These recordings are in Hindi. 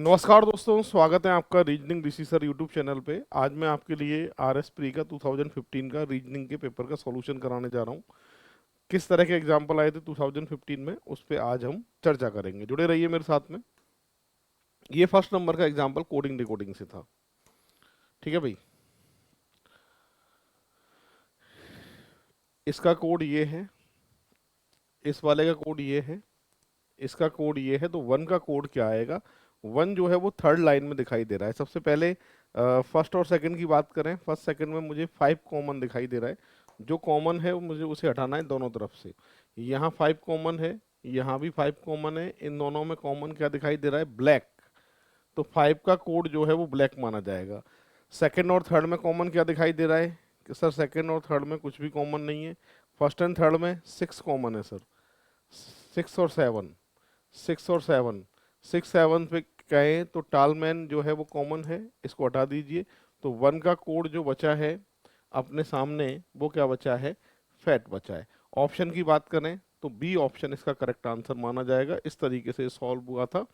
नमस्कार दोस्तों, स्वागत है आपका रीजनिंग ऋषि सर यूट्यूब चैनल पे। आज मैं आपके लिए आरएस प्री का 2015 का रीजनिंग के पेपर का सॉल्यूशन कराने जा रहा हूँ। किस तरह के एग्जाम्पल आए थे 2015 में, उस पे आज हम चर्चा करेंगे। जुड़े रहिए मेरे साथ में। ये फर्स्ट नंबर का एग्जाम्पल कोडिंग डिकोडिंग से था। ठीक है भाई, इसका कोड ये है, इस वाले का कोड ये है, इसका कोड ये है। तो वन का कोड क्या आएगा? वन जो है वो थर्ड लाइन में दिखाई दे रहा है। सबसे पहले फर्स्ट और सेकंड की बात करें। फर्स्ट सेकंड में मुझे 5 कॉमन दिखाई दे रहा है। जो कॉमन है वो मुझे उसे हटाना है दोनों तरफ से। यहाँ 5 कॉमन है, यहाँ भी 5 कॉमन है। इन दोनों में कॉमन क्या दिखाई दे रहा है? ब्लैक। तो 5 का कोड जो है वो ब्लैक माना जाएगा। सेकंड और थर्ड में कॉमन क्या दिखाई दे रहा है? कि सर सेकंड और थर्ड में कुछ भी कॉमन नहीं है। फर्स्ट एंड थर्ड में 6 कॉमन है सर। 6 और 7, 6 और 7, 6 7 पे कहें तो टालमैन जो है वो कॉमन है, इसको हटा दीजिए। तो वन का कोड जो बचा है अपने सामने वो क्या बचा है? फैट बचा है। ऑप्शन की बात करें तो बी ऑप्शन इसका करेक्ट आंसर माना जाएगा। इस तरीके से सॉल्व हुआ था।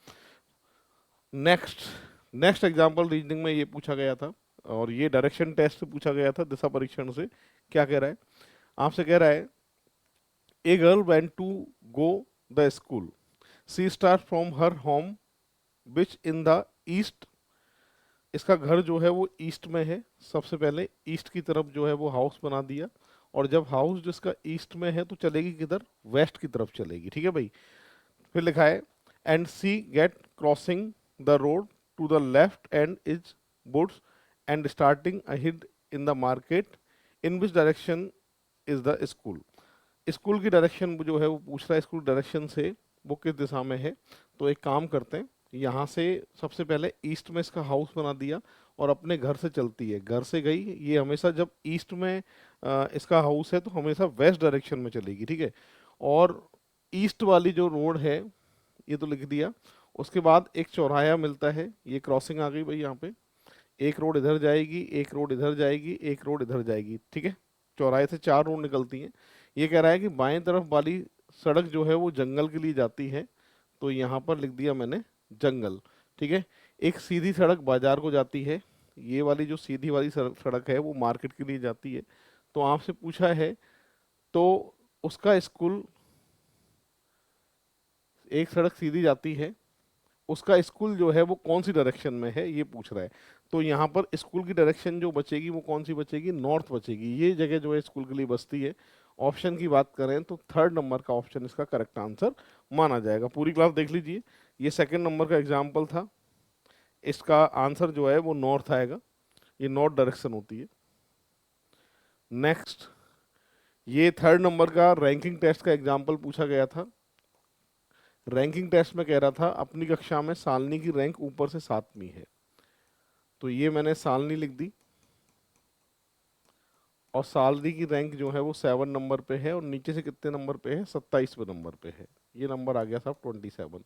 नेक्स्ट नेक्स्ट एग्जांपल रीजनिंग में ये पूछा गया था, और ये डायरेक्शन टेस्ट से पूछा गया था, दिशा परीक्षण से। क्या कह रहा है? आपसे कह रहा है a girl went to go the school, she start from her home which in the east. इसका घर जो है वो ईस्ट में है। सबसे पहले ईस्ट की तरफ जो है वो हाउस बना दिया, और जब हाउस जिसका ईस्ट में है तो चलेगी किधर? वेस्ट की तरफ चलेगी। ठीक है भाई। फिर लिखा है and she get crossing the road to the left and is woods and starting ahead in the market in which direction is the school. School की डायरेक्शन जो है वो पूछ रहा है, स्कूल डायरेक्शन से वो किस दिशा में है। तो एक काम करते हैं, यहाँ से सबसे पहले ईस्ट में इसका हाउस बना दिया और अपने घर से चलती है। घर से गई, ये हमेशा जब ईस्ट में इसका हाउस है तो हमेशा वेस्ट डायरेक्शन में चलेगी। ठीक है। और ईस्ट वाली जो रोड है ये तो लिख दिया। उसके बाद एक चौराहा मिलता है, ये क्रॉसिंग आ गई भाई। यहाँ पे एक रोड इधर जाएगी, एक रोड इधर जाएगी, एक रोड इधर जाएगी। ठीक है। चौराहे से 4 रोड निकलती हैं। ये कह रहा है कि बाएं तरफ वाली सड़क जो है वो जंगल के लिए जाती है। तो यहाँ पर लिख दिया मैंने जंगल। ठीक है। एक सीधी सड़क बाजार को जाती है। ये वाली जो सीधी वाली सड़क है वो मार्केट के लिए जाती है। तो आपसे पूछा है तो उसका स्कूल, एक सड़क सीधी जाती है, उसका स्कूल जो है वो कौन सी डायरेक्शन में है ये पूछ रहा है। तो यहाँ पर स्कूल की डायरेक्शन जो बचेगी वो कौन सी बचेगी? नॉर्थ बचेगी। ये जगह जो है स्कूल के लिए बचती है। ऑप्शन की बात करें तो थर्ड नंबर का ऑप्शन इसका करेक्ट आंसर माना जाएगा। पूरी क्लास देख लीजिए। ये सेकंड नंबर का एग्जाम्पल था। इसका आंसर जो है वो नॉर्थ आएगा। ये नॉर्थ डायरेक्शन होती है। नेक्स्ट, ये थर्ड नंबर का रैंकिंग टेस्ट का एग्जाम्पल पूछा गया था। रैंकिंग टेस्ट में कह रहा था अपनी कक्षा में सालनी की रैंक ऊपर से 7वीं है। तो ये मैंने सालनी लिख दी, और सालनी की रैंक जो है वो 7 नंबर पे है, और नीचे से कितने नंबर पे है? 27वें नंबर पे है। ये नंबर आ गया साहब 27।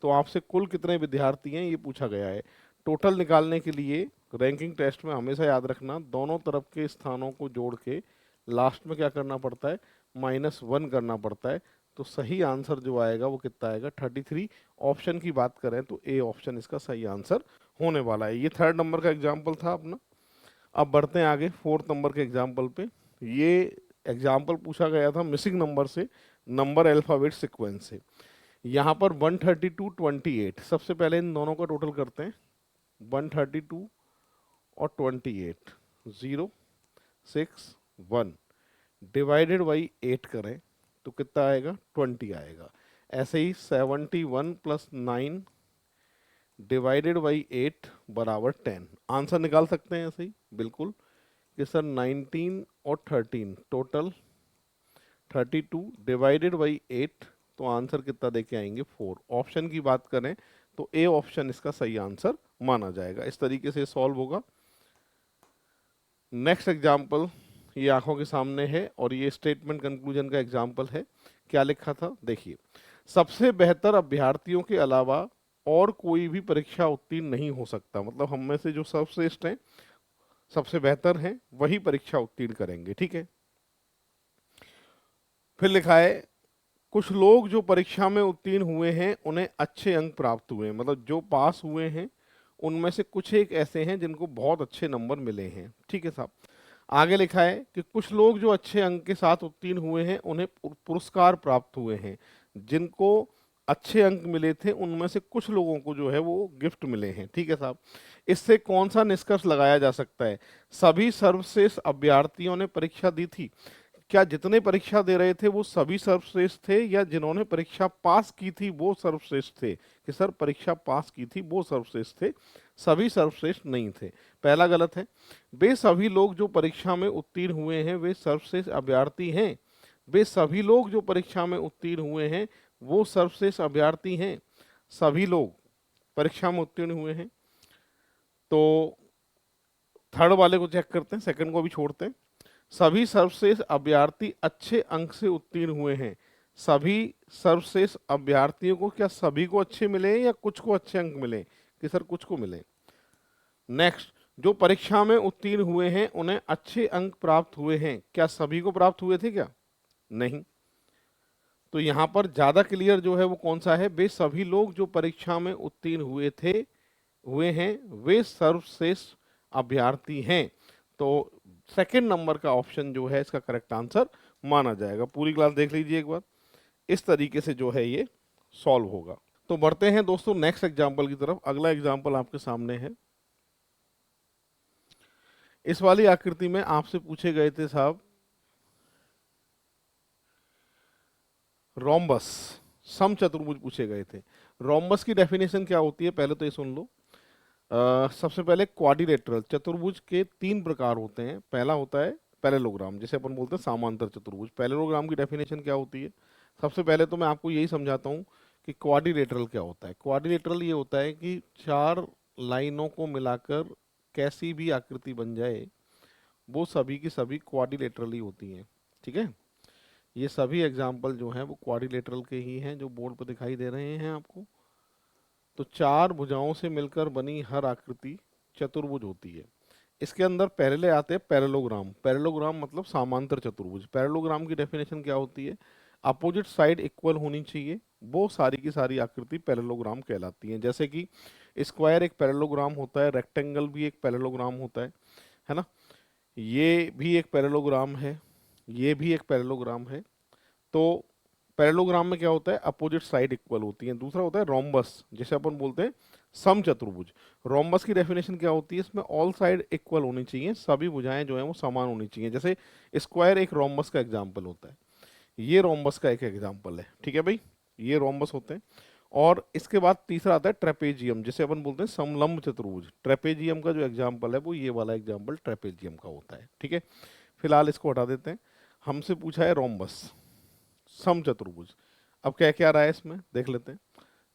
तो आपसे कुल कितने विद्यार्थी हैं ये पूछा गया है। टोटल निकालने के लिए रैंकिंग टेस्ट में हमेशा याद रखना, दोनों तरफ के स्थानों को जोड़ के लास्ट में क्या करना पड़ता है? -1 करना पड़ता है। तो सही आंसर जो आएगा वो कितना आएगा? 33। ऑप्शन की बात करें तो ए ऑप्शन इसका सही आंसर होने वाला है। ये थर्ड नंबर का एग्जाम्पल था अपना। अब बढ़ते हैं आगे फोर्थ नंबर के एग्जाम्पल पे। ये एग्जाम्पल पूछा गया था मिसिंग नंबर से, नंबर अल्फाबेट सीक्वेंस से। यहाँ पर 132 28। सबसे पहले इन दोनों का टोटल करते हैं। 132 और 28, 0 6 1 डिवाइडेड बाई 8 करें तो कितना आएगा? 20 आएगा। ऐसे ही 71 प्लस 9 डिवाइडेड बाई 8 बराबर 10। आंसर निकाल सकते हैं ऐसे ही बिल्कुल कि सर 19 और 13 टोटल 32 डिवाइडेड बाई 8। तो आंसर कितना देके आएंगे? 4। ऑप्शन की बात करें तो ए ऑप्शन इसका सही आंसर माना जाएगा। इस तरीके से सॉल्व होगा। नेक्स्ट एग्जाम्पल ये आंखों के सामने है, और ये स्टेटमेंट कंक्लूजन का एग्जाम्पल है। क्या लिखा था देखिए, सबसे बेहतर अभ्यर्थियों के अलावा और कोई भी परीक्षा उत्तीर्ण नहीं हो सकता। मतलब हम में से जो सर्वश्रेष्ठ हैं, सबसे बेहतर हैं, वही परीक्षा उत्तीर्ण करेंगे। ठीक है। फिर लिखा है कुछ लोग जो परीक्षा में उत्तीर्ण हुए हैं उन्हें अच्छे अंक प्राप्त हुए हैं, मतलब जो पास हुए हैं उनमें से कुछ एक ऐसे हैं जिनको बहुत अच्छे नंबर मिले हैं। ठीक है साहब। आगे लिखा है कि कुछ लोग जो अच्छे अंक के साथ उत्तीर्ण हुए हैं उन्हें पुरस्कार प्राप्त हुए हैं। जिनको अच्छे अंक मिले थे उनमें से कुछ लोगों को जो है वो गिफ्ट मिले हैं। ठीक है साहब। इससे कौन सा निष्कर्ष लगाया जा सकता है? सभी सर्वश्रेष्ठ अभ्यर्थियों ने परीक्षा दी थी। क्या जितने परीक्षा दे रहे थे वो सभी सर्वश्रेष्ठ थे, या जिन्होंने परीक्षा पास की थी वो सर्वश्रेष्ठ थे? कि सर परीक्षा पास की थी वो सर्वश्रेष्ठ थे, सभी सर्वश्रेष्ठ नहीं थे। पहला गलत है। वे सभी लोग जो परीक्षा में उत्तीर्ण हुए हैं वे सर्वश्रेष्ठ अभ्यर्थी हैं। वे सभी लोग जो परीक्षा में उत्तीर्ण हुए हैं वो सर्वश्रेष्ठ अभ्यर्थी हैं। सभी लोग परीक्षा में उत्तीर्ण हुए हैं। तो थर्ड वाले को चेक करते हैं, सेकंड को भी छोड़ते हैं। सभी सर्वश्रेष्ठ अभ्यर्थी अच्छे अंक से उत्तीर्ण हुए हैं। सभी सर्वश्रेष्ठ अभ्यर्थियों को क्या सभी को अच्छे मिले या कुछ को अच्छे अंक मिले? कि सर कुछ को मिले। नेक्स्ट, जो परीक्षा में उत्तीर्ण हुए हैं उन्हें अच्छे अंक प्राप्त हुए हैं। क्या सभी को प्राप्त हुए थे क्या? नहीं। तो यहां पर ज्यादा क्लियर जो है वो कौन सा है? वे सभी लोग जो परीक्षा में उत्तीर्ण हुए हैं वे सर्वश्रेष्ठ अभ्यर्थी हैं। तो सेकंड नंबर का ऑप्शन जो है इसका करेक्ट आंसर माना जाएगा। पूरी क्लास देख लीजिए एक बार, इस तरीके से जो है ये सॉल्व होगा। तो बढ़ते हैं दोस्तों नेक्स्ट एग्जांपल की तरफ। अगला एग्जांपल आपके सामने है। इस वाली आकृति में आपसे पूछे गए थे साहब रोम्बस, समचतुर्भुज पूछे गए थे। रोम्बस की डेफिनेशन क्या होती है पहले तो ये सुन लो। सबसे पहले क्वाड्रिलेटरल चतुर्भुज के तीन प्रकार होते हैं। पहला होता है पैरेललोग्राम, जिसे अपन बोलते हैं समांतर चतुर्भुज। पैरेललोग्राम की डेफिनेशन क्या होती है? सबसे पहले तो मैं आपको यही समझाता हूँ कि क्वाड्रिलेटरल क्या होता है। क्वाड्रिलेटरल ये होता है कि चार लाइनों को मिलाकर कैसी भी आकृति बन जाए वो सभी की सभी क्वाड्रिलेटरल ही होती हैं। ठीक है। ये सभी एग्जाम्पल जो हैं वो क्वाड्रिलेटरल के ही हैं जो बोर्ड पर दिखाई दे रहे हैं आपको। तो चार भुजाओं से मिलकर बनी हर आकृति चतुर्भुज होती है। इसके अंदर पहले आते हैं पैरेललोग्राम। पैरेललोग्राम मतलब समांतर चतुर्भुज। पैरेललोग्राम की डेफिनेशन क्या होती है? अपोजिट साइड इक्वल होनी चाहिए, वो सारी की सारी आकृति पैरेललोग्राम कहलाती हैं। जैसे कि स्क्वायर एक पैरेललोग्राम होता है, रेक्टेंगल भी एक पैरेललोग्राम होता है ना। ये भी एक पैरेललोग्राम है, ये भी एक पैरेललोग्राम है। तो पैरेललोग्राम में क्या होता है? अपोजिट साइड इक्वल होती है। दूसरा होता है रोम्बस, जिसे अपन बोलते हैं समचतुर्भुज। रोम्बस की डेफिनेशन क्या होती है? इसमें ऑल साइड इक्वल होनी चाहिए, सभी भुजाएं जो हैं वो समान होनी चाहिए। जैसे स्क्वायर एक रोम्बस का एग्जाम्पल होता है, ये रोम्बस का एक एग्जाम्पल है। ठीक है भाई, ये रोम्बस होते हैं। और इसके बाद तीसरा आता है ट्रेपेजियम, जिसे अपन बोलते हैं समलंब चतुर्भुज। ट्रेपेजियम का जो एग्जाम्पल है वो ये वाला एग्जाम्पल ट्रेपेजियम का होता है। ठीक है, फिलहाल इसको हटा देते हैं। हमसे पूछा है रोम्बस, समचतुर्भुज। अब क्या क्या रहा है इसमें देख लेते हैं।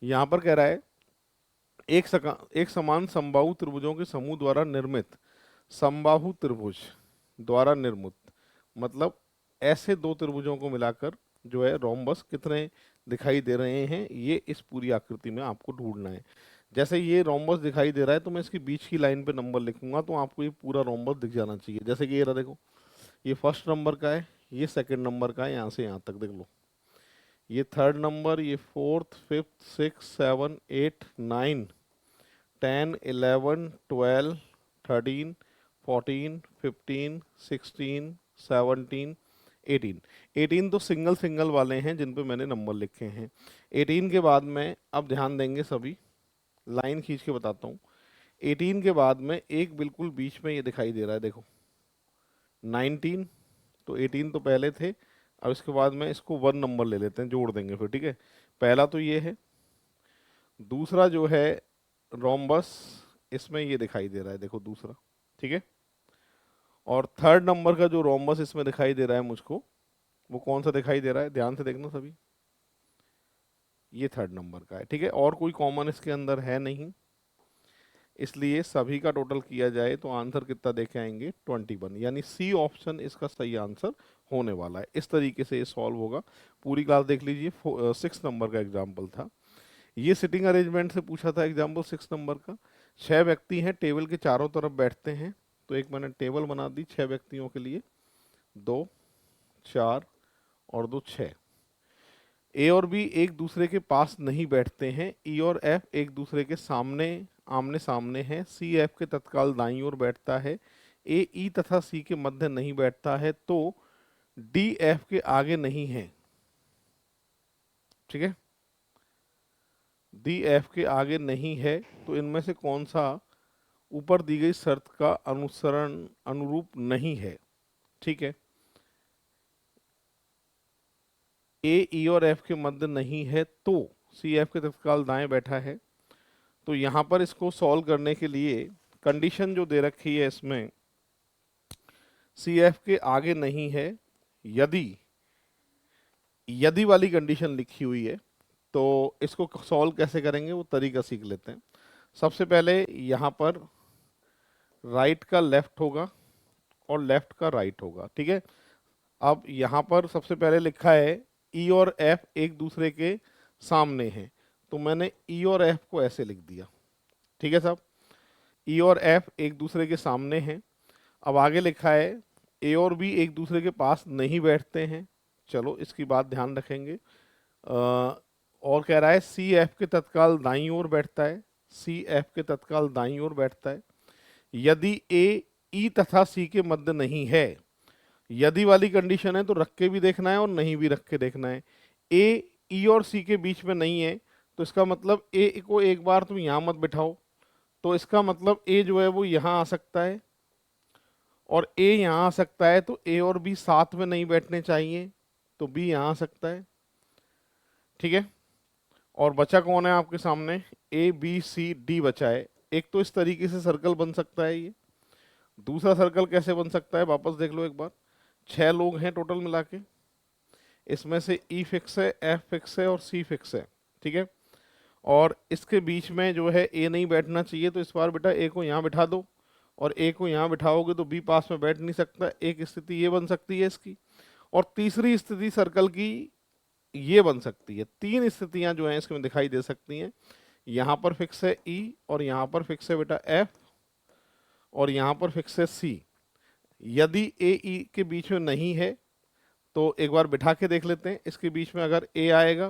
यहां पर कह रहा है एक समान समबाहु त्रिभुजों के समूह द्वारा निर्मित, समबाहु त्रिभुज द्वारा निर्मित मतलब ऐसे दो त्रिभुजों को मिलाकर जो है रोम्बस कितने दिखाई दे रहे हैं, ये इस पूरी आकृति में आपको ढूंढना है। जैसे ये रोम्बस दिखाई दे रहा है तो मैं इसकी बीच की लाइन पे नंबर लिखूंगा तो आपको ये पूरा रोम्बस दिख जाना चाहिए। जैसे कि ये रहा, देखो ये फर्स्ट नंबर का है, ये सेकंड नंबर का है, यहाँ से यहाँ तक देख लो। ये थर्ड नंबर, ये fourth, fifth, six, seven, eight, nine, 10, 11, 12, 13, 14, 15, 16, 17, 18। 18 तो सिंगल सिंगल वाले हैं जिन पे मैंने नंबर लिखे हैं। 18 के बाद में अब ध्यान देंगे सभी, लाइन खींच के बताता हूँ। 18 के बाद में एक बिल्कुल बीच में ये दिखाई दे रहा है, देखो 19। तो 18 तो पहले थे, अब इसके बाद में इसको वन नंबर ले लेते हैं, जोड़ देंगे फिर। ठीक है, पहला तो ये है। दूसरा जो है रोम्बस, इसमें ये दिखाई दे रहा है, देखो दूसरा। ठीक है, और थर्ड नंबर का जो रोम्बस इसमें दिखाई दे रहा है मुझको, वो कौन सा दिखाई दे रहा है? ध्यान से देखना सभी, ये थर्ड नंबर का है। ठीक है, और कोई कॉमन इसके अंदर है नहीं, इसलिए सभी का टोटल किया जाए तो आंसर कितना देखे आएंगे? 21। यानी सी ऑप्शन इसका सही आंसर होने वाला है। इस तरीके से ये सॉल्व होगा। पूरी क्लास देख लीजिए। 6 नंबर का एग्जाम्पल था ये। सिटिंग अरेंजमेंट से पूछा था एग्जाम्पल 6 नंबर का। 6 व्यक्ति हैं, टेबल के चारों तरफ बैठते हैं। तो एक मैंने टेबल बना दी 6 व्यक्तियों के लिए, 2, 4 और 2, 6। ए और बी एक दूसरे के पास नहीं बैठते हैं, ई और एफ एक दूसरे के सामने आमने सामने हैं, सी एफ के तत्काल दाईं ओर बैठता है, ए ई तथा सी के मध्य नहीं बैठता है, तो डी एफ के आगे नहीं है। ठीक है, डी एफ के आगे नहीं है, तो इनमें से कौन सा ऊपर दी गई शर्त का अनुरूप नहीं है। ठीक है, ए ई और एफ के मध्य नहीं है तो सी एफ के तत्काल दाएं बैठा है। तो यहां पर इसको सॉल्व करने के लिए कंडीशन जो दे रखी है इसमें, सी एफ के आगे नहीं है, यदि यदि वाली कंडीशन लिखी हुई है। तो इसको सॉल्व कैसे करेंगे वो तरीका सीख लेते हैं। सबसे पहले यहाँ पर राइट का लेफ्ट होगा और लेफ्ट का राइट होगा। ठीक है, अब यहाँ पर सबसे पहले लिखा है ई और एफ एक दूसरे के सामने हैं, तो मैंने ई और एफ को ऐसे लिख दिया। ठीक है साहब, ई और एफ एक दूसरे के सामने हैं। अब आगे लिखा है ए और बी एक दूसरे के पास नहीं बैठते हैं, चलो इसकी बात ध्यान रखेंगे। और कह रहा है सी एफ के तत्काल दाईं ओर बैठता है, सी एफ के तत्काल दाईं ओर बैठता है, यदि ए ई तथा सी के मध्य नहीं है। यदि वाली कंडीशन है तो रख के भी देखना है और नहीं भी रख के देखना है। ए ई और सी के बीच में नहीं है, तो इसका मतलब ए को एक बार तुम यहां मत बिठाओ, तो इसका मतलब ए जो है वो यहां आ सकता है और ए यहां आ सकता है, तो ए और बी साथ में नहीं बैठने चाहिए, तो बी यहां आ सकता है। ठीक है, और बचा कौन है आपके सामने, ए बी सी डी बचा है। एक तो इस तरीके से सर्कल बन सकता है ये, दूसरा सर्कल कैसे बन सकता है वापस देख लो एक बार। 6 लोग हैं टोटल मिला के, इसमें से ई फिक्स है, एफ फिक्स है और सी फिक्स है। ठीक है, और इसके बीच में जो है ए नहीं बैठना चाहिए, तो इस बार बेटा ए को यहाँ बिठा दो, और ए को यहाँ बिठाओगे तो बी पास में बैठ नहीं सकता। एक स्थिति ये बन सकती है इसकी, और तीसरी स्थिति सर्कल की ये बन सकती है। 3 स्थितियां जो हैं इसमें दिखाई दे सकती हैं। यहाँ पर फिक्स है ई, और यहाँ पर फिक्स है बेटा एफ, और यहाँ पर फिक्स है सी। यदि ए ई के बीच में नहीं है तो एक बार बिठा के देख लेते हैं। इसके बीच में अगर ए आएगा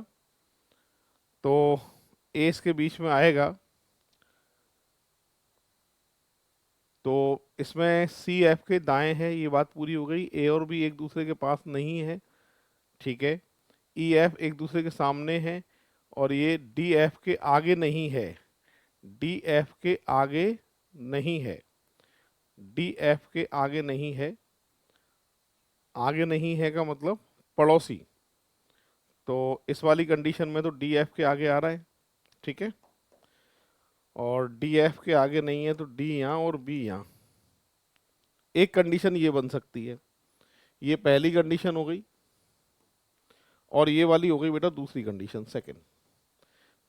तो ए इसके बीच में आएगा, तो इसमें सी एफ के दाएं है, ये बात पूरी हो गई। ए और बी एक दूसरे के पास नहीं है, ठीक है। ई एफ एक दूसरे के सामने है, और ये डी एफ के आगे नहीं है, डी एफ के आगे नहीं है, डी एफ के आगे नहीं है। आगे नहीं है का मतलब पड़ोसी, तो इस वाली कंडीशन में तो डी एफ के आगे आ रहा है। ठीक है, और डी एफ के आगे नहीं है तो डी यहाँ और बी यहाँ। एक कंडीशन ये बन सकती है, ये पहली कंडीशन हो गई, और ये वाली हो गई बेटा दूसरी कंडीशन, सेकंड।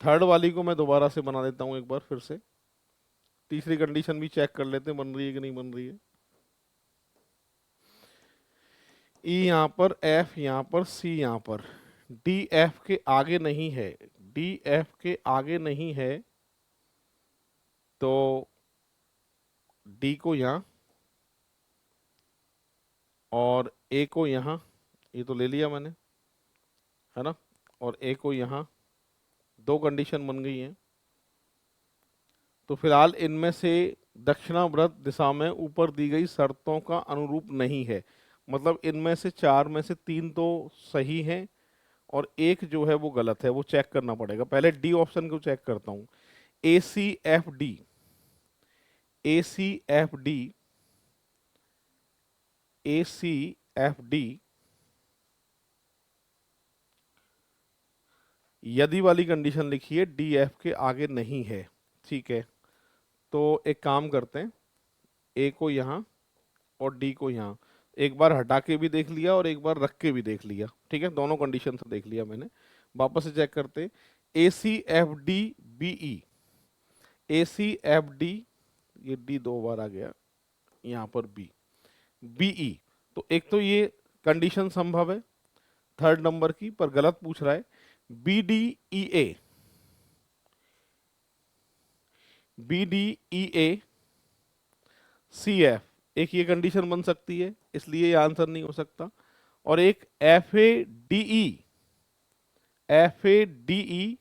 थर्ड वाली को मैं दोबारा से बना देता हूँ एक बार फिर से। तीसरी कंडीशन भी चेक कर लेते हैं बन रही है कि नहीं बन रही है। ई यहाँ पर, एफ यहाँ पर, सी यहाँ पर, डी एफ के आगे नहीं है, डी एफ के आगे नहीं है, तो डी को यहाँ और ए को यहाँ, ये तो ले लिया मैंने, है ना, और ए को यहाँ। 2 कंडीशन बन गई हैं। तो फिलहाल इनमें से दक्षिणावर्त दिशा में ऊपर दी गई शर्तों का अनुरूप नहीं है। मतलब इनमें से 4 में से 3 तो सही हैं और एक जो है वो गलत है, वो चेक करना पड़ेगा। पहले डी ऑप्शन को चेक करता हूँ। ए सी एफ डी, ए सी एफ डी, ए सी एफ डी, यदि वाली कंडीशन लिखी है डी एफ के आगे नहीं है। ठीक है, तो एक काम करते हैं, ए को यहाँ और डी को यहाँ एक बार हटा के भी देख लिया और एक बार रख के भी देख लिया। ठीक है, दोनों कंडीशन से देख लिया मैंने। वापस से चेक करते हैं, A C F D B E, A C F D, ये डी 2 बार आ गया, यहाँ पर बी, बी ई। तो एक तो ये कंडीशन संभव है थर्ड नंबर की, पर गलत पूछ रहा है। B D E A, B D E A C F, एक ये कंडीशन बन सकती है, इसलिए ये आंसर नहीं हो सकता। और एक F A D E, FADE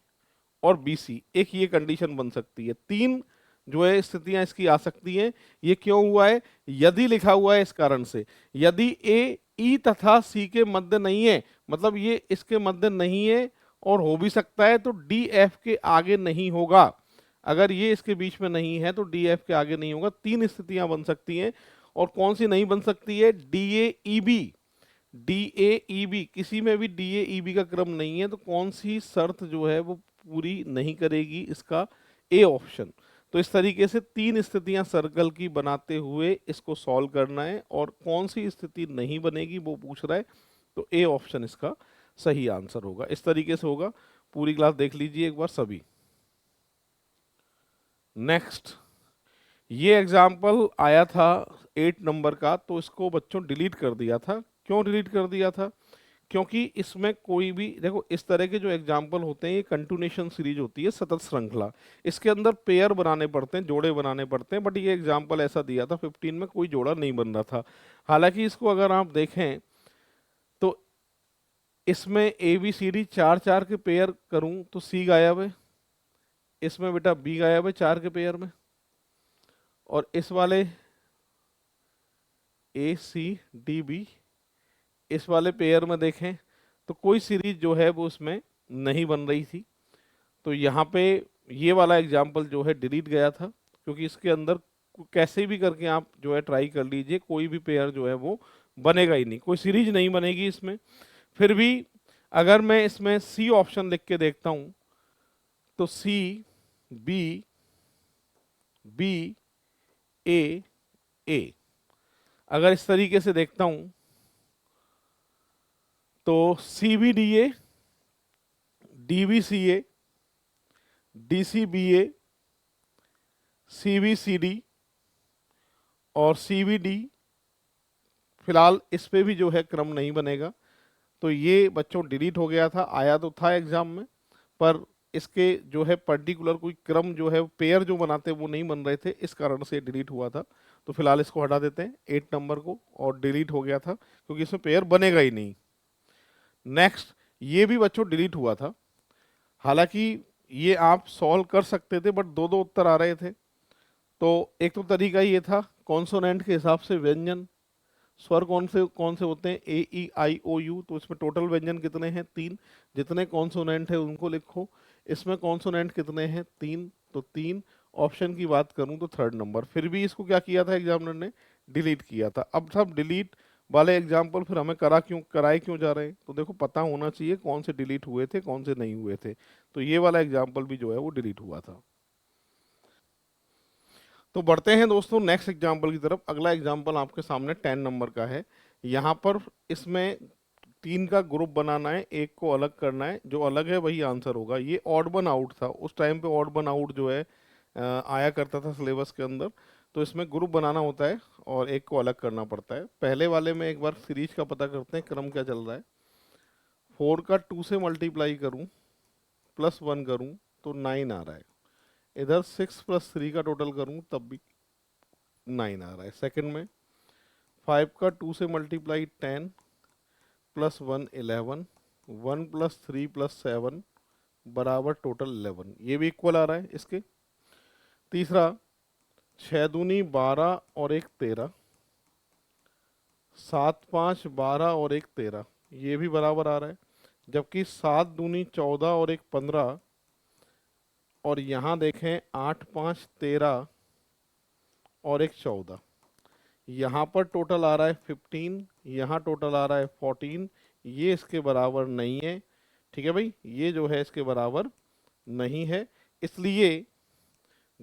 और BC, एक ये कंडीशन बन सकती है। तीन जो है स्थितियां इसकी आ सकती हैं। ये क्यों हुआ है? यदि लिखा हुआ है इस कारण से, यदि A E तथा C के मध्य नहीं है, मतलब ये इसके मध्य नहीं है और हो भी सकता है, तो D F के आगे नहीं होगा। अगर ये इसके बीच में नहीं है तो D F के आगे नहीं होगा। तीन स्थितियां बन सकती हैं। और कौन सी नहीं बन सकती है? DAEB। DAEB, किसी में भी DAEB का क्रम नहीं है, तो कौन सी शर्त जो है वो पूरी नहीं करेगी? इसका ए ऑप्शन। तो इस तरीके से तीन स्थितियां सर्कल की बनाते हुए इसको सॉल्व करना है, और कौन सी स्थिति नहीं बनेगी वो पूछ रहा है, तो ए ऑप्शन इसका सही आंसर होगा। इस तरीके से होगा। पूरी क्लास देख लीजिए एक बार सभी। नेक्स्ट, ये एग्जाम्पल आया था 8 नंबर का, तो इसको बच्चों डिलीट कर दिया था। क्यों डिलीट कर दिया था? क्योंकि इसमें कोई भी, देखो इस तरह के जो एग्जाम्पल होते हैं ये कंटिन्यूएशन सीरीज होती है, सतत श्रृंखला। इसके अंदर पेयर बनाने पड़ते हैं, जोड़े बनाने पड़ते हैं, बट ये एग्जाम्पल ऐसा दिया था 15 में कोई जोड़ा नहीं बन रहा था। हालांकि इसको अगर आप देखें तो इसमें ABCD चार चार के पेयर करूं तो C गायब है, इसमें बेटा B गायब है चार के पेयर में, और इस वाले ACDB इस वाले पेयर में देखें तो कोई सीरीज जो है वो उसमें नहीं बन रही थी। तो यहाँ पे ये वाला एग्जाम्पल जो है डिलीट गया था, क्योंकि इसके अंदर कैसे भी करके आप जो है ट्राई कर लीजिए, कोई भी पेयर जो है वो बनेगा ही नहीं, कोई सीरीज नहीं बनेगी इसमें। फिर भी अगर मैं इसमें C ऑप्शन लिख के देखता हूँ तो CBBA, अगर इस तरीके से देखता हूँ तो CBDA, DBCA, DCBA, CBCD और CBD, फिलहाल इस पे भी जो है क्रम नहीं बनेगा। तो ये बच्चों डिलीट हो गया था, आया तो था एग्जाम में, पर इसके जो है पर्टिकुलर कोई क्रम जो है पेयर जो बनाते वो नहीं बन रहे थे, इस कारण से डिलीट हुआ था। तो फिलहाल इसको हटा देते हैं 8 नंबर को, और डिलीट हो गया था क्योंकि इसमें पेयर बनेगा ही नहीं। नेक्स्ट, ये भी बच्चों डिलीट हुआ था। हालांकि ये आप सॉल्व कर सकते थे, बट दो दो उत्तर आ रहे थे। तो एक तो तरीका ये था, कॉन्सोनेंट के हिसाब से व्यंजन, स्वर कौन से होते हैं? A E I O U। तो इसमें टोटल व्यंजन कितने हैं? 3। जितने कॉन्सोनेंट है उनको लिखो। इसमें कॉन्सोनेंट कितने हैं? 3, तो 3। ऑप्शन की बात करूं तो थर्ड नंबर। फिर भी इसको क्या किया था एग्जामिनर ने? डिलीट किया था। अब सब डिलीट वाले एग्जाम्पल फिर हमें कराए क्यों जा रहे हैं? तो देखो पता होना चाहिए कौन से डिलीट हुए थे, कौन से नहीं हुए थे। तो ये वाला एग्जाम्पल भी जो है वो डिलीट हुआ था। तो बढ़ते हैं दोस्तों नेक्स्ट एग्जाम्पल की तरफ। अगला एग्जाम्पल आपके सामने 10 नंबर का है। यहाँ पर इसमें 3 का ग्रुप बनाना है, एक को अलग करना है, जो अलग है वही आंसर होगा। ये ऑड वन आउट था, उस टाइम पे ऑड वन आउट जो है आया करता था सिलेबस के अंदर। तो इसमें ग्रुप बनाना होता है और एक को अलग करना पड़ता है। पहले वाले में एक बार सीरीज का पता करते हैं, क्रम क्या चल रहा है। 4 का 2 से मल्टीप्लाई करूँ प्लस 1 करूँ तो 9 आ रहा है। इधर 6 प्लस 3 का टोटल करूँ तब भी 9 आ रहा है। सेकंड में 5 का 2 से मल्टीप्लाई 10 प्लस 1 11, 1 प्लस 3 प्लस 7 बराबर टोटल 11, ये भी इक्वल आ रहा है इसके। तीसरा 6 दूनी 12 और एक 13, 7 5 12 और एक 13, ये भी बराबर आ रहा है। जबकि 7 दूनी 14 और एक 15, और यहाँ देखें 8 5 13 और एक 14, यहाँ पर टोटल आ रहा है 15, यहाँ टोटल आ रहा है 14, ये इसके बराबर नहीं है। ठीक है भाई, ये जो है इसके बराबर नहीं है। इसलिए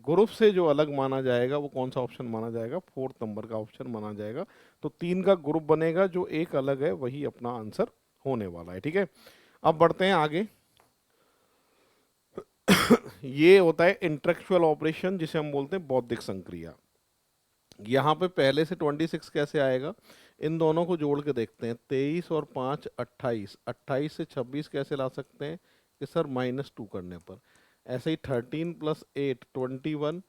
ग्रुप से जो अलग माना जाएगा वो कौन सा ऑप्शन माना जाएगा? 4 नंबर का ऑप्शन माना जाएगा। तो 3 का ग्रुप बनेगा, जो एक अलग है वही अपना आंसर होने वाला है। ठीक है, अब बढ़ते हैं आगे। ये होता है इंटेलेक्चुअल ऑपरेशन, जिसे हम बोलते हैं बौद्धिक संक्रिया। यहाँ पे पहले से 26 कैसे आएगा? इन दोनों को जोड़ के देखते हैं। 23 और 5 28, 28 से 26 कैसे ला सकते हैं? कि सर -2 करने पर। ऐसे ही 13 प्लस 8 21,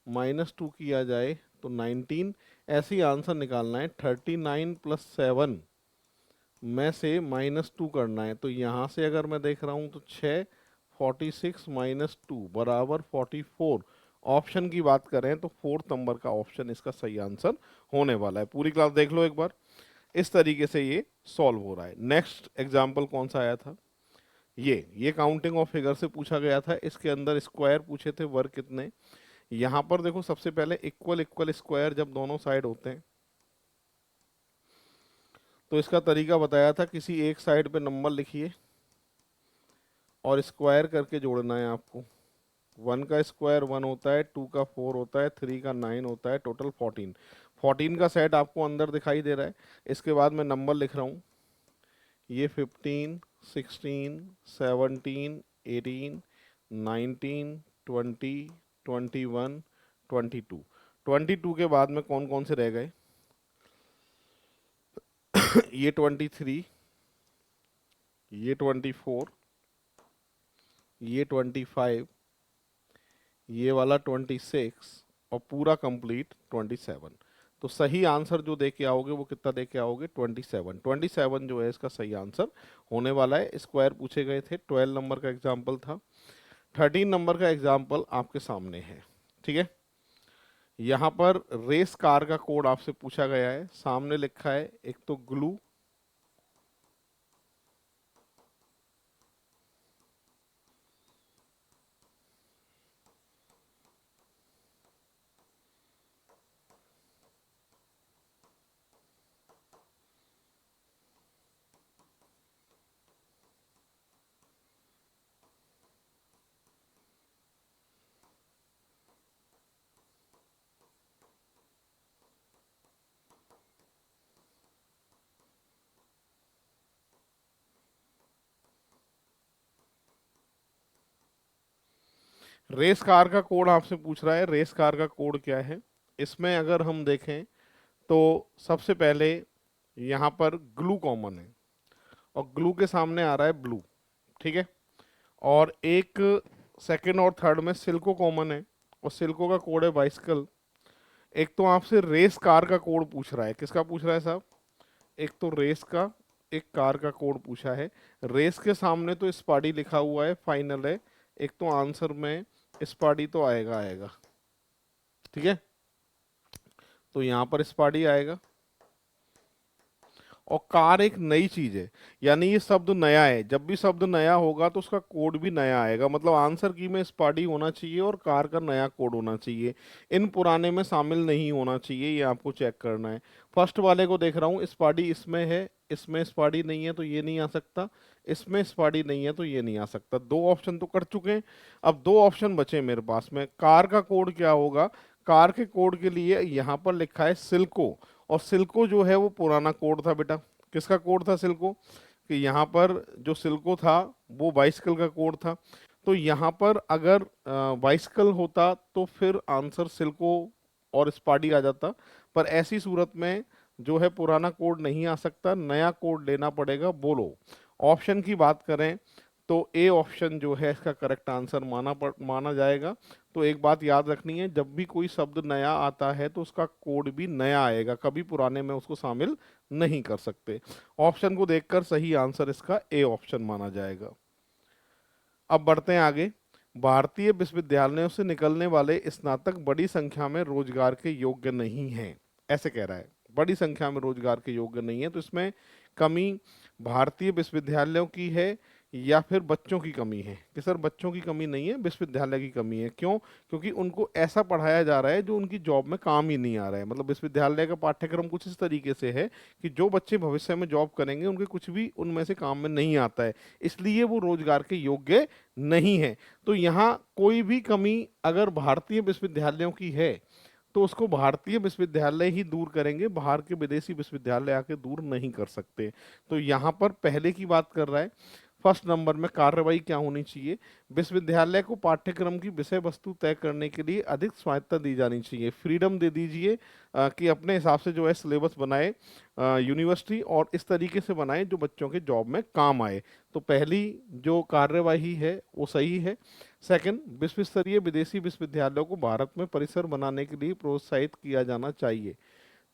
-2 किया जाए तो 19। ऐसे ही आंसर निकालना है। 39 प्लस 7 में से -2 करना है। तो यहाँ से अगर मैं देख रहा हूँ तो 6, 46 -2 बराबर 44। ऑप्शन की बात करें तो फोर्थ नंबर का ऑप्शन इसका सही आंसर होने वाला है। पूरी क्लास देख लो एक बार, इस तरीके से ये सॉल्व हो रहा है। नेक्स्ट एग्जाम्पल कौन सा आया था, ये काउंटिंग ऑफ फिगर से पूछा गया था। इसके अंदर स्क्वायर पूछे थे, वर्ग कितने। यहाँ पर देखो सबसे पहले इक्वल इक्वल स्क्वायर जब दोनों साइड होते हैं तो इसका तरीका बताया था, किसी एक साइड पे नंबर लिखिए और स्क्वायर करके जोड़ना है आपको। 1 का स्क्वायर 1 होता है, 2 का 4 होता है, 3 का 9 होता है, टोटल 14। 14 का सेट आपको अंदर दिखाई दे रहा है। इसके बाद मैं नंबर लिख रहा हूँ, ये 15, 16, 17, 18, 19, 20, 21, 22। 22 के बाद में कौन कौन से रह गए ये 23, ये 24, ये 25, ये वाला 26 और पूरा कंप्लीट 27। तो सही आंसर जो दे के आओगे वो कितना दे के आओगे, 27। 27 जो है इसका सही आंसर होने वाला है। स्क्वायर पूछे गए थे, 12 नंबर का एग्जाम्पल था। 13 नंबर का एग्जाम्पल आपके सामने है, ठीक है। यहाँ पर रेस कार का कोड आपसे पूछा गया है। सामने लिखा है एक तो ग्लू, रेस कार का कोड आपसे पूछ रहा है। रेस कार का कोड क्या है, इसमें अगर हम देखें तो सबसे पहले यहाँ पर ग्लू कॉमन है और ग्लू के सामने आ रहा है ब्लू, ठीक है। और एक सेकंड और थर्ड में सिल्को कॉमन है और सिल्को का कोड है बाइसिकल। एक तो आपसे रेस कार का कोड पूछ रहा है, किसका पूछ रहा है साहब, एक तो रेस का, एक कार का कोड पूछा है। रेस के सामने तो स्पाडी लिखा हुआ है, फाइनल है। एक तो आंसर में स्पाडी तो आएगा आएगा, ठीक है। तो यहाँ पर स्पाडी आएगा। और कार एक नई चीज है, यानी ये शब्द नया है। जब भी शब्द नया होगा तो उसका कोड भी नया आएगा। मतलब आंसर की में स्पाडी होना चाहिए और कार का नया कोड होना चाहिए, इन पुराने में शामिल नहीं होना चाहिए। ये आपको चेक करना है। फर्स्ट वाले को देख रहा हूँ, स्पाडी इसमें है, इसमें स्पाडी नहीं है तो ये नहीं आ सकता, इसमें स्पाडी नहीं है तो ये नहीं आ सकता। दो ऑप्शन तो कर चुके हैं, अब दो ऑप्शन बचे मेरे पास में। कार का कोड क्या होगा, कार के कोड के लिए यहाँ पर लिखा है सिल्को, और सिल्को जो है वो पुराना कोड था बेटा। किसका कोड था सिल्को, कि यहाँ पर जो सिल्को था वो बाइसिकल का कोड था। तो यहाँ पर अगर बाइसिकल होता तो फिर आंसर सिल्को और स्पाडी आ जाता। पर ऐसी सूरत में जो है पुराना कोड नहीं आ सकता, नया कोड लेना पड़ेगा। बोलो, ऑप्शन की बात करें तो ए ऑप्शन जो है इसका करेक्ट आंसर माना जाएगा। तो एक बात याद रखनी है, जब भी कोई शब्द नया आता है तो उसका कोड भी नया आएगा, कभी पुराने में उसको शामिल नहीं कर सकते। ऑप्शन को देखकर सही आंसर इसका ए ऑप्शन माना जाएगा। अब बढ़ते हैं आगे। भारतीय विश्वविद्यालयों से निकलने वाले स्नातक बड़ी संख्या में रोजगार के योग्य नहीं हैं, ऐसे कह रहा है। बड़ी संख्या में रोजगार के योग्य नहीं है, तो इसमें कमी भारतीय विश्वविद्यालयों की है या फिर बच्चों की कमी है। कि सर बच्चों की कमी नहीं है, विश्वविद्यालय की कमी है। क्यों, क्योंकि उनको ऐसा पढ़ाया जा रहा है जो उनकी जॉब में काम ही नहीं आ रहा है। मतलब विश्वविद्यालय का पाठ्यक्रम कुछ इस तरीके से है कि जो बच्चे भविष्य में जॉब करेंगे उनके कुछ भी उनमें से काम में नहीं आता है, इसलिए वो रोजगार के योग्य नहीं है। तो यहाँ कोई भी कमी अगर भारतीय विश्वविद्यालयों की है तो उसको भारतीय विश्वविद्यालय ही दूर करेंगे, बाहर के विदेशी विश्वविद्यालय आके दूर नहीं कर सकते। तो यहाँ पर पहले की बात कर रहा है। फर्स्ट नंबर में कार्रवाई क्या होनी चाहिए, विश्वविद्यालय को पाठ्यक्रम की विषय वस्तु तय करने के लिए अधिक स्वायत्तता दी जानी चाहिए। फ्रीडम दे दीजिए कि अपने हिसाब से जो है सिलेबस बनाए यूनिवर्सिटी, और इस तरीके से बनाए जो बच्चों के जॉब में काम आए। तो पहली जो कार्यवाही है वो सही है। सेकंड, विश्व स्तरीय विदेशी विश्वविद्यालयों को भारत में परिसर बनाने के लिए प्रोत्साहित किया जाना चाहिए।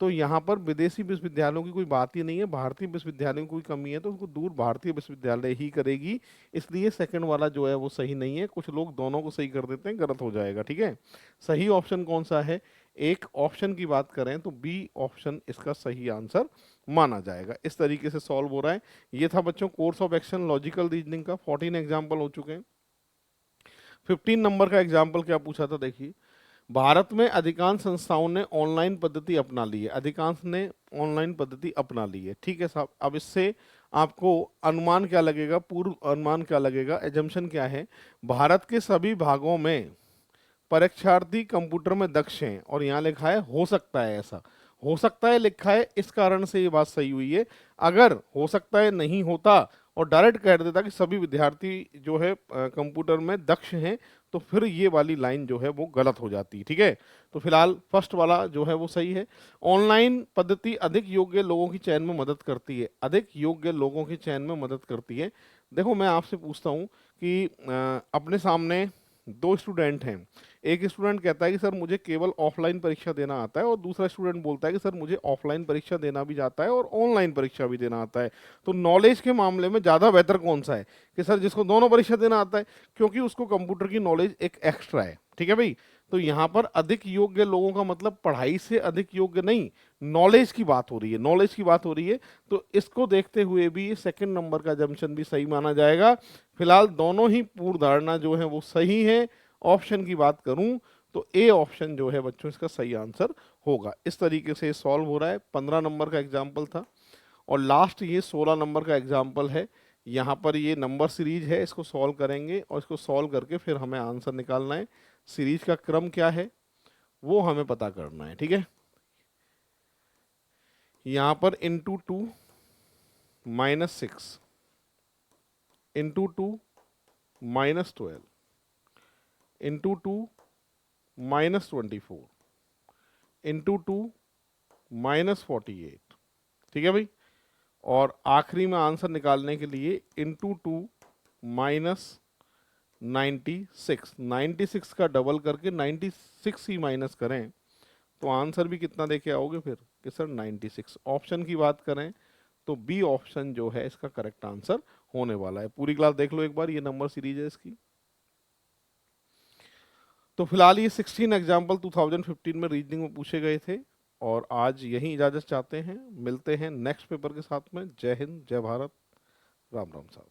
तो यहाँ पर विदेशी विश्वविद्यालयों की कोई बात ही नहीं है, भारतीय विश्वविद्यालयों की कोई कमी है तो उसको दूर भारतीय विश्वविद्यालय ही करेगी। इसलिए सेकंड वाला जो है वो सही नहीं है। कुछ लोग दोनों को सही कर देते हैं, गलत हो जाएगा, ठीक है। सही ऑप्शन कौन सा है? एक ऑप्शन की बात करें तो बी ऑप्शन इसका सही आंसर माना जाएगा। इस तरीके से सॉल्व हो रहा है। ये था बच्चों course of action logical reasoning का। 14 एग्जाम्पल हो चुके हैं। 15 नंबर का एग्जाम्पल क्या पूछा था, देखिए। भारत में अधिकांश संस्थाओं ने ऑनलाइन पद्धति अपना ली है। अधिकांश ने ऑनलाइन पद्धति अपना ली है, ठीक है साहब। अब इससे आपको अनुमान क्या लगेगा, पूर्व अनुमान क्या लगेगा, एजम्पशन क्या है? भारत के सभी भागों में परीक्षार्थी कंप्यूटर में दक्ष हैं, और यहाँ लिखा है हो सकता है, ऐसा हो सकता है लिखा है, इस कारण से ये बात सही हुई है। अगर हो सकता है नहीं होता और डायरेक्ट कह देता कि सभी विद्यार्थी जो है कंप्यूटर में दक्ष हैं, तो फिर ये वाली लाइन जो है वो गलत हो जाती है, ठीक है। तो फिलहाल फर्स्ट वाला जो है वो सही है। ऑनलाइन पद्धति अधिक योग्य लोगों की चयन में मदद करती है। अधिक योग्य लोगों की चयन में मदद करती है। देखो मैं आपसे पूछता हूँ कि अपने सामने दो स्टूडेंट हैं। एक स्टूडेंट कहता है कि सर मुझे केवल ऑफलाइन परीक्षा देना आता है, और दूसरा स्टूडेंट बोलता है कि सर मुझे ऑफलाइन परीक्षा देना भी आता है और ऑनलाइन परीक्षा भी देना आता है। तो नॉलेज के मामले में ज़्यादा बेहतर कौन सा है? कि सर जिसको दोनों परीक्षा देना आता है, क्योंकि उसको कंप्यूटर की नॉलेज एक एक्स्ट्रा है, ठीक है भाई। तो यहाँ पर अधिक योग्य लोगों का मतलब पढ़ाई से अधिक योग्य नहीं, नॉलेज की बात हो रही है, नॉलेज की बात हो रही है। तो इसको देखते हुए भी सेकंड नंबर का जंक्शन भी सही माना जाएगा। फिलहाल दोनों ही पूर्व धारणा जो है वो सही है। ऑप्शन की बात करूं तो ए ऑप्शन जो है बच्चों इसका सही आंसर होगा। इस तरीके से सॉल्व हो रहा है। 15 नंबर का एग्जाम्पल था, और लास्ट ये 16 नंबर का एग्जाम्पल है। यहाँ पर ये नंबर सीरीज है, इसको सॉल्व करेंगे और इसको सॉल्व करके फिर हमें आंसर निकालना है। सीरीज का क्रम क्या है वो हमें पता करना है, ठीक है। यहाँ पर इंटू 2 -6, इंटू 2 -12, इंटू 2 -24, इंटू 2 -48, ठीक है भाई। और आखिरी में आंसर निकालने के लिए इंटू 2 -96, 96 का डबल करके 96 ही माइनस करें तो आंसर भी कितना देके आओगे फिर कि सर 96। ऑप्शन की बात करें तो बी ऑप्शन जो है इसका करेक्ट आंसर होने वाला है। पूरी क्लास देख लो एक बार, ये नंबर सीरीज है इसकी। तो फिलहाल ये 16 एग्जाम्पल 2015 में रीजनिंग में पूछे गए थे, और आज यही इजाजत चाहते हैं। मिलते हैं नेक्स्ट पेपर के साथ में। जय हिंद, जय भारत, राम राम साहब।